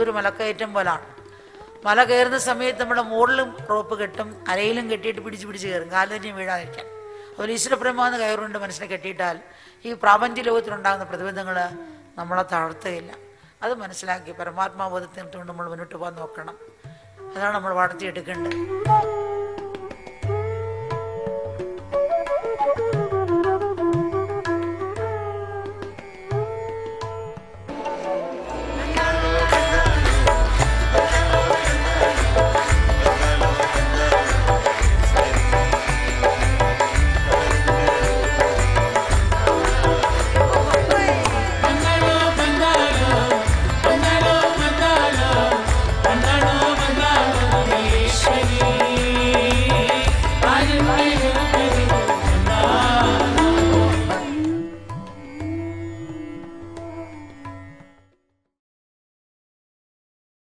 ഒരു മലക്കയറ്റം പോലാണ്. മല കയറുന്ന സമയത്ത് നമ്മുടെ മുകളിലും റോപ്പ് കെട്ടും, അരയിലും കെട്ടിയിട്ട് പിടിച്ച് കയറും, കാലിൽ തന്നെ വീഴാതിരിക്കാൻ. അതുപോലെ ഈശ്വരബ്രഹ്മാന്ന് കയറുകൊണ്ട് മനസ്സിനെ കെട്ടിയിട്ടാൽ ഈ പ്രാപഞ്ച ലോകത്തിലുണ്ടാകുന്ന പ്രതിബന്ധങ്ങൾ നമ്മളെ തളർത്തുകയില്ല. അത് മനസ്സിലാക്കി പരമാത്മാബോധത്തിൽ നിന്നുകൊണ്ട് നമ്മൾ മുന്നോട്ട് പോകാൻ നോക്കണം. അതാണ് നമ്മൾ വളർത്തിയെടുക്കേണ്ടത്.